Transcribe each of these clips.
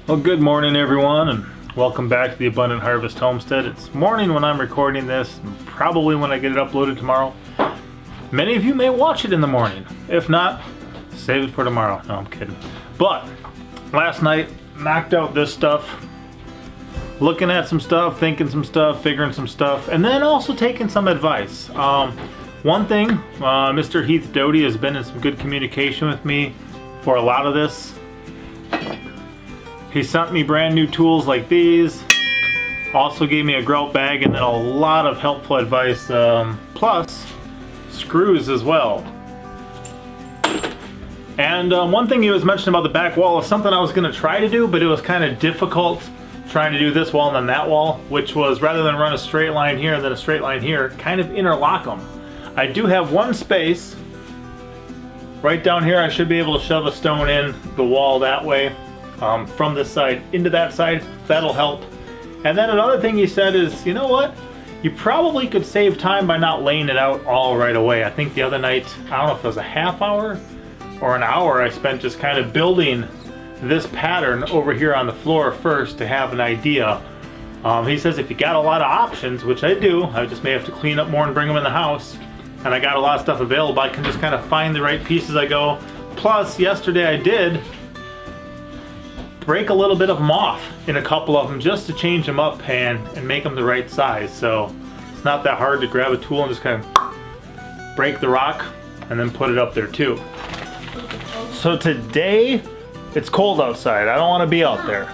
Well, good morning everyone, and welcome back to the Abundant Harvest Homestead. It's morning when I'm recording this, and probably when I get it uploaded tomorrow. Many of you may watch it in the morning. If not, save it for tomorrow. No, I'm kidding. But last night, knocked out this stuff, looking at some stuff, thinking some stuff, figuring some stuff, and then also taking some advice. One thing, Mr. Heath Doty has been in some good communication with me for a lot of this. He sent me brand new tools like these, also gave me a grout bag, and then a lot of helpful advice, plus screws as well. And one thing he was mentioning about the back wall is something I was going to try to do, but it was kind of difficult trying to do this wall and then that wall, which was rather than run a straight line here and then a straight line here, kind of interlock them. I do have one space right down here. I should be able to shove a stone in the wall that way. From this side into that side, that'll help. And then another thing he said is, you know what? You probably could save time by not laying it out all right away. I think the other night, I don't know if it was a half hour or an hour, I spent just kind of building this pattern over here on the floor first to have an idea. He says if you got a lot of options, which I do, I just may have to clean up more and bring them in the house, and I got a lot of stuff available, I can just kind of find the right pieces as I go. Plus, yesterday I did break a little bit of them off in a couple of them just to change them up and make them the right size. So it's not that hard to grab a tool and just kind of break the rock and then put it up there too. So today it's cold outside. I don't want to be out there.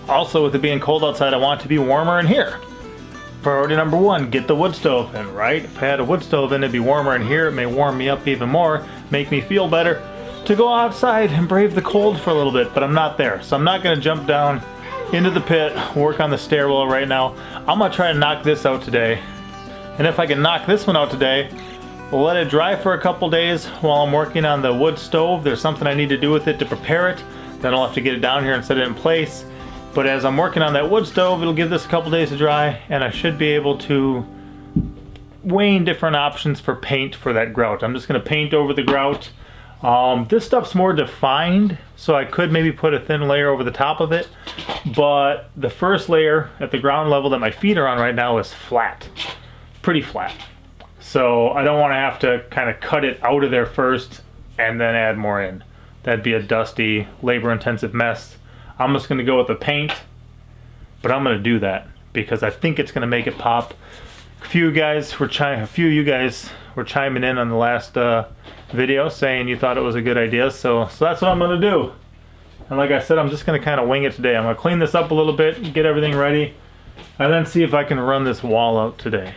Also, with it being cold outside, I want it to be warmer in here. Priority number one, get the wood stove in, right? If I had a wood stove in, it'd be warmer in here. It may warm me up even more, make me feel better to go outside and brave the cold for a little bit, but I'm not there. So I'm not gonna jump down into the pit, work on the stairwell right now. I'm gonna try to knock this out today. And if I can knock this one out today, we'll let it dry for a couple days while I'm working on the wood stove. There's something I need to do with it to prepare it. Then I'll have to get it down here and set it in place. But as I'm working on that wood stove, it'll give this a couple days to dry, and I should be able to weighing different options for paint for that grout. I'm just gonna paint over the grout. This stuff's more defined, so I could maybe put a thin layer over the top of it, but the first layer at the ground level that my feet are on right now is flat, pretty flat. So I don't want to have to kind of cut it out of there first and then add more in. That'd be a dusty, labor-intensive mess. I'm just going to go with the paint, but I'm going to do that because I think it's going to make it pop. A few of you guys were chiming in on the last video saying you thought it was a good idea, so that's what I'm gonna do. And like I said, I'm just gonna kind of wing it today. I'm gonna clean this up a little bit, get everything ready, and then see if I can run this wall out today.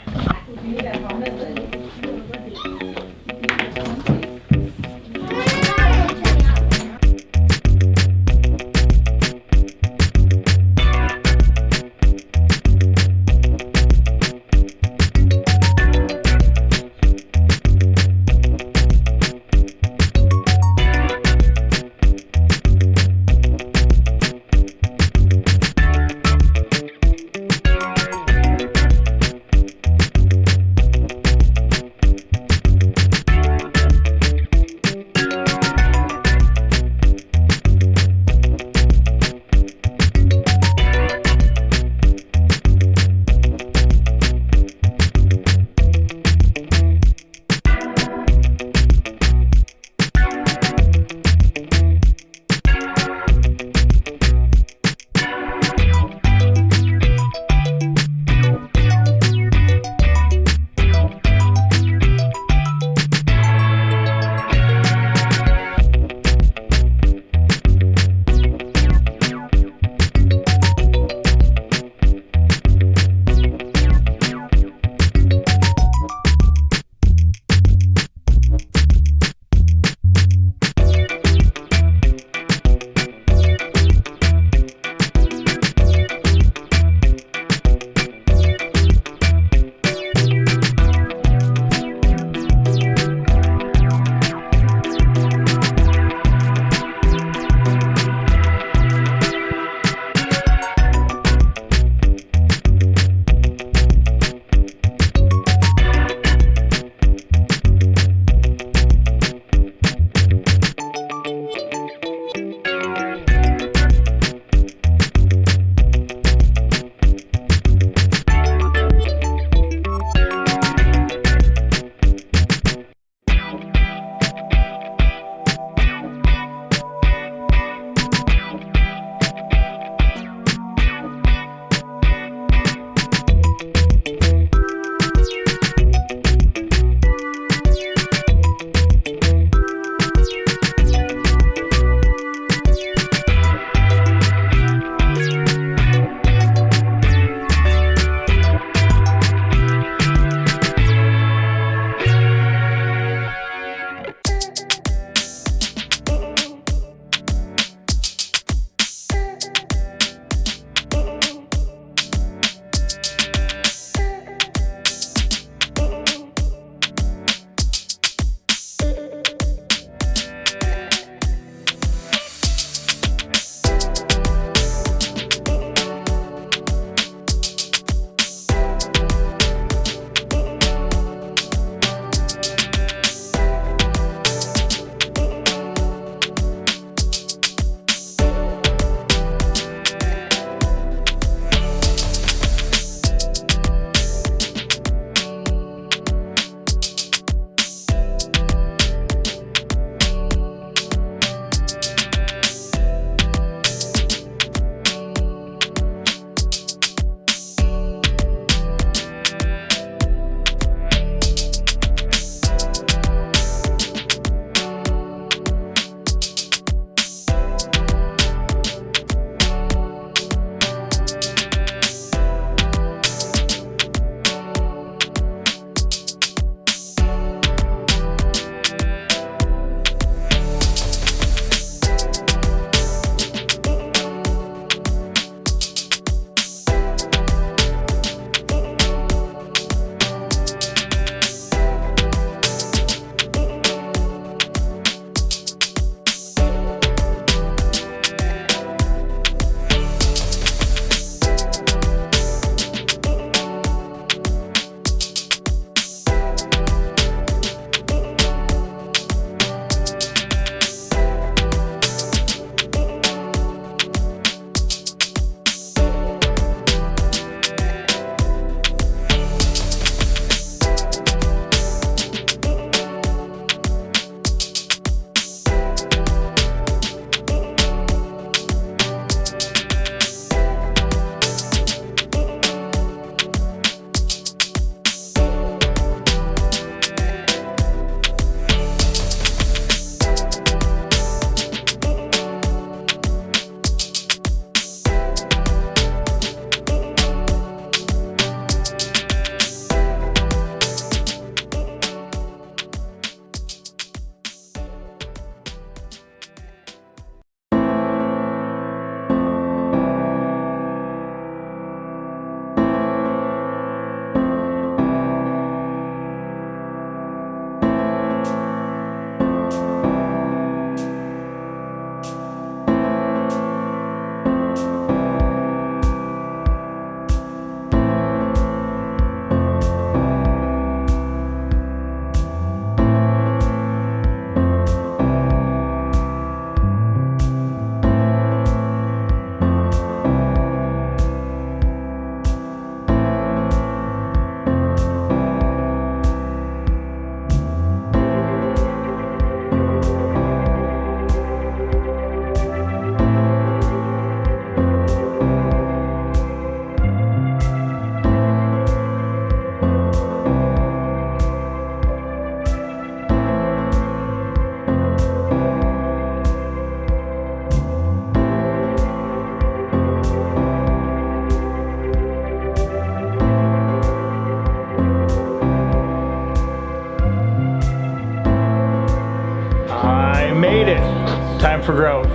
made it. Time for grout.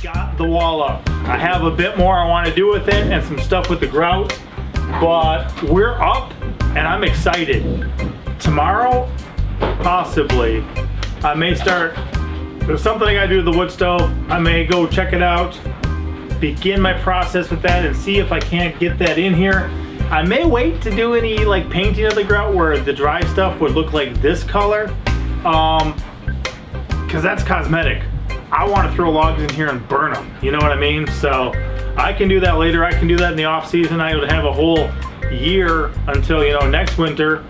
Got the wall up. I have a bit more I want to do with it and some stuff with the grout, but we're up and I'm excited. Tomorrow, possibly, I may start, there's something I gotta do to the wood stove. I may go check it out, begin my process with that and see if I can't get that in here. I may wait to do any like painting of the grout where the dry stuff would look like this color, because that's cosmetic. I want to throw logs in here and burn them, you know what I mean? So I can do that later. I can do that in the off season. I would have a whole year until, you know, next winter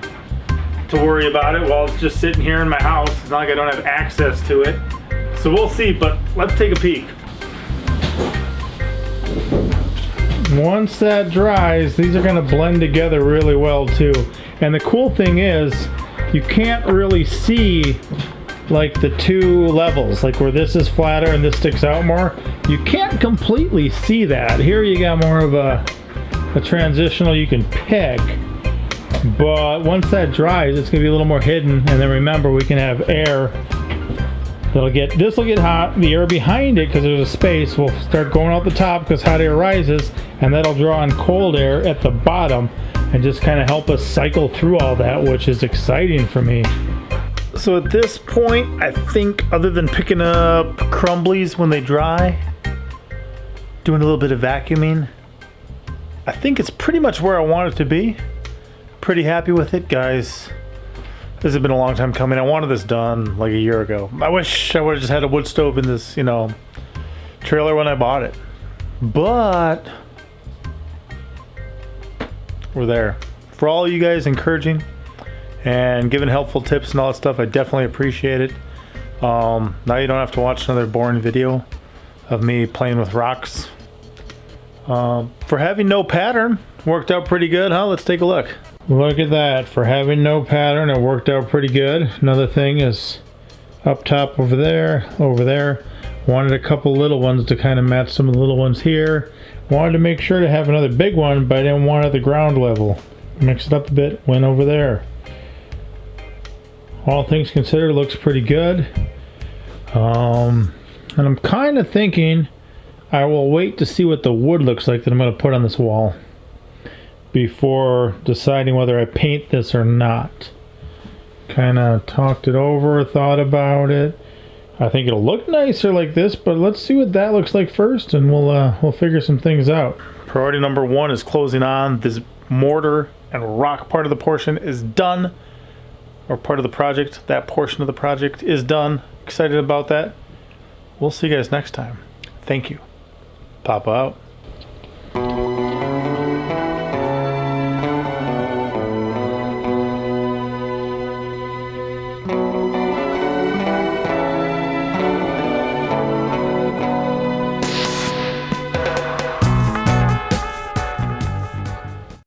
to worry about it while it's just sitting here in my house. It's not like I don't have access to it. So we'll see, but let's take a peek. Once that dries, these are going to blend together really well too. And the cool thing is, you can't really see like the two levels, like where this is flatter and this sticks out more. You can't completely see that. Here you got more of a transitional you can pick, but once that dries, it's gonna be a little more hidden. And then remember, we can have air that'll get, this will get hot, the air behind it, because there's a space, will start going out the top because hot air rises, and that'll draw in cold air at the bottom and just kind of help us cycle through all that, which is exciting for me. So at this point, I think other than picking up crumblies when they dry, doing a little bit of vacuuming, I think it's pretty much where I want it to be. Pretty happy with it, guys. This has been a long time coming. I wanted this done like a year ago. I wish I would have just had a wood stove in this, you know, trailer when I bought it. But we're there. For all you guys encouraging and giving helpful tips and all that stuff, I definitely appreciate it. Now you don't have to watch another boring video of me playing with rocks. For having no pattern, worked out pretty good, huh? Let's take a look. Look at that. For having no pattern, it worked out pretty good. Another thing is up top over there, Wanted a couple little ones to kind of match some of the little ones here. Wanted to make sure to have another big one, but I didn't want it at the ground level. Mixed it up a bit, went over there. All things considered, looks pretty good. And I'm kind of thinking I will wait to see what the wood looks like that I'm going to put on this wall before deciding whether I paint this or not. Kind of talked it over, thought about it. I think it'll look nicer like this, but let's see what that looks like first, and we'll figure some things out. Priority number one is closing on. This mortar and rock part of the portion is done, or part of the project. That portion of the project is done. Excited about that. We'll see you guys next time. Thank you. Papa out.